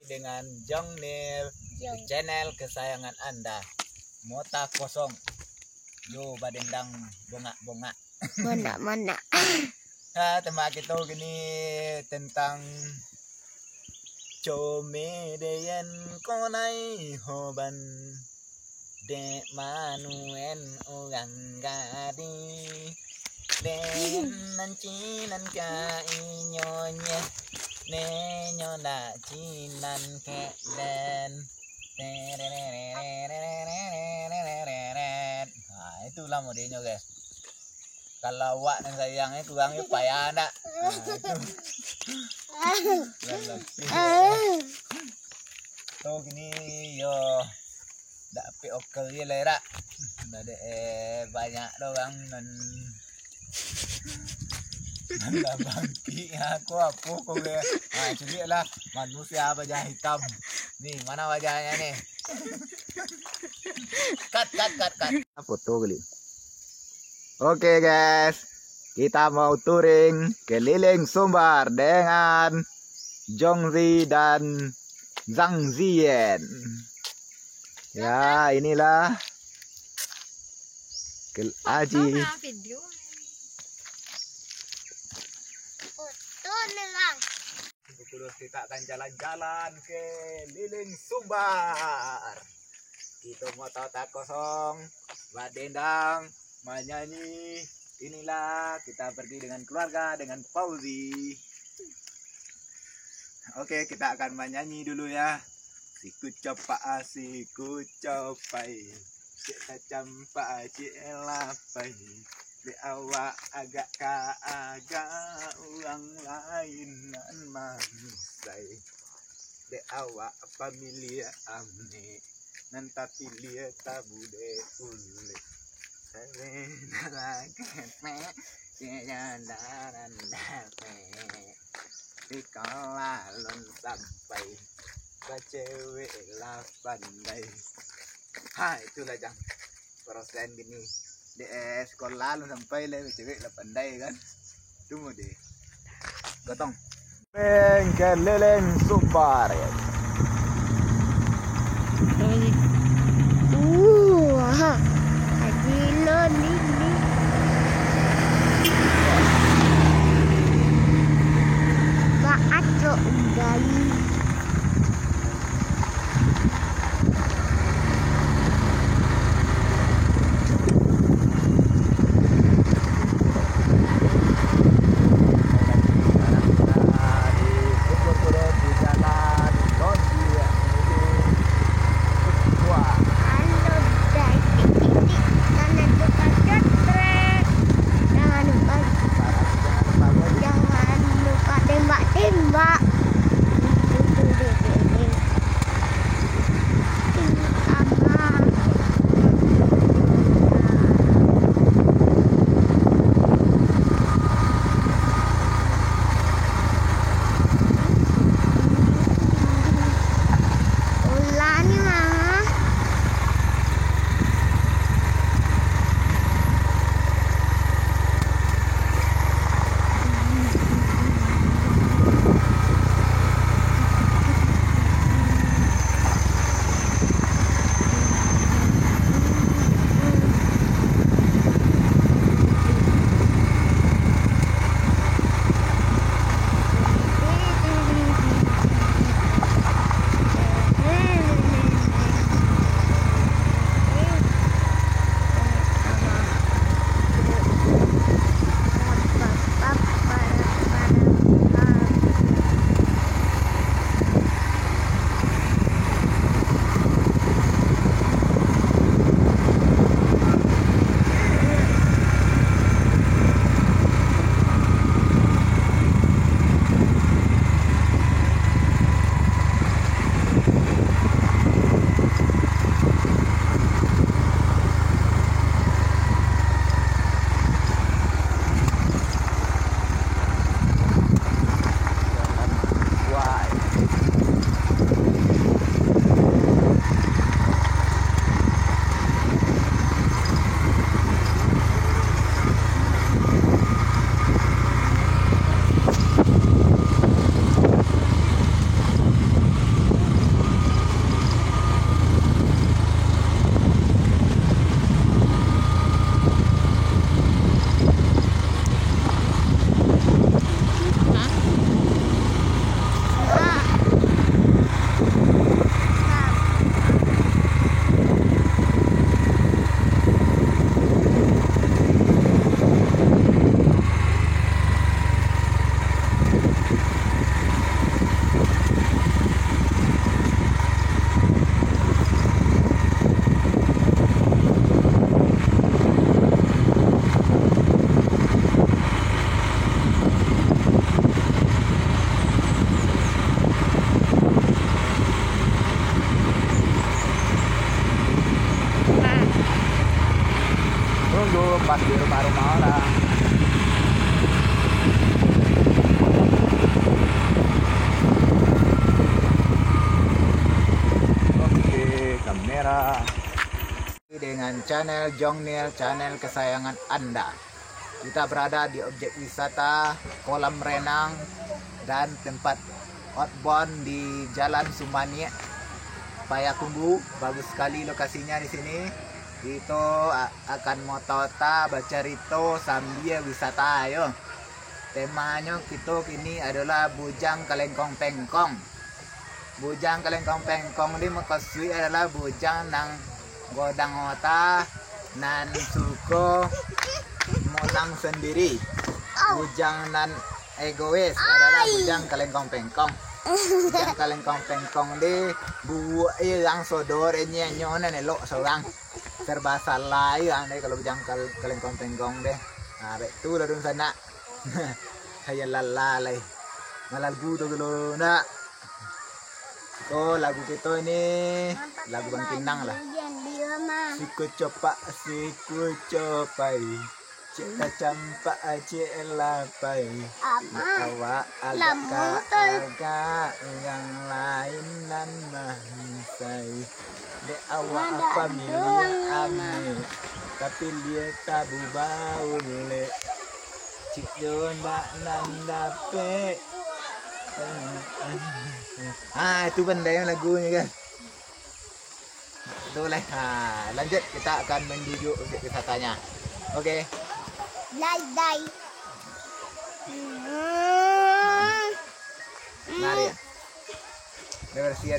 dengan Jongnil di channel kesayangan Anda. Mota kosong. Yo badendang bongak-bongak. Mana. Tema kita gini tentang Comedian konai hoban de manuen orang gadi den nancinan ka inyonya ne nyona cinan ke den. Nah itulah modelnya guys. Kalau wak dan sayangnya kurangnya payah nak. Tuh gini yo dapet okel ya lera. Ada banyak doang dan bangki aku apa kau le. Nah jadi lah manusia wajah hitam. Nih mana wajahnya nih? Cut. Foto kali. Oke guys, kita mau touring keliling Sumbar dengan Jongzi dan Zhang Ziyan. Ya inilah Aji. Kita akan jalan-jalan ke keliling Sumbar. Kita mau tak kosong, badendang. Menyanyi. Inilah kita pergi dengan keluarga dengan Fauzi. Oke, kita akan menyanyi dulu ya. Siku copa siku copai, kita campa cielapai. Di awak agak uang lainan manusia. Di awak familia amne, nanti pilih tabu de ule. Dikalon sampai cewek lah pandai. Itulah jang proses gini di sekolah lu sampai lah cewek lah pandai kan. Tunggu deh gotong keliling Sumbar ya. rumah orang. Oke, kamera dengan channel Jongnil, channel kesayangan Anda. Kita berada di objek wisata kolam renang dan tempat outbound di Jalan Sumaniek, Payakumbuh. Bagus sekali lokasinya di sini. Itu akan motota baca rito sambil wisata. Ayo. Temanya kita kini adalah bujang kalengkong pengkong. Bujang kalengkong pengkong ini maksudnya adalah bujang nang godang ota nan suko monang sendiri. Bujang nan egois adalah bujang kalengkong pengkong. Bujang kalengkong pengkong di buat yang sodor ini nyonya nelok seorang serba salah yang deh kalau bujang kalengkong pengkong deh. Nah, betul lah dun sana. Kayak lalai malah lagu tuh dulu nak. Oh, lagu kita ini lagu Bang Kinang lah. Siku copai cita campak cik lapai awak agak yang lain nan mahisai de awak pamilya amai tapi dia tabu bau le cik jonda nan dape. Itu benda lagunya kan. Betul lah. Lanjut kita akan menuju objek wisatanya. Oke. Dai. Mari ya. Bersih ya,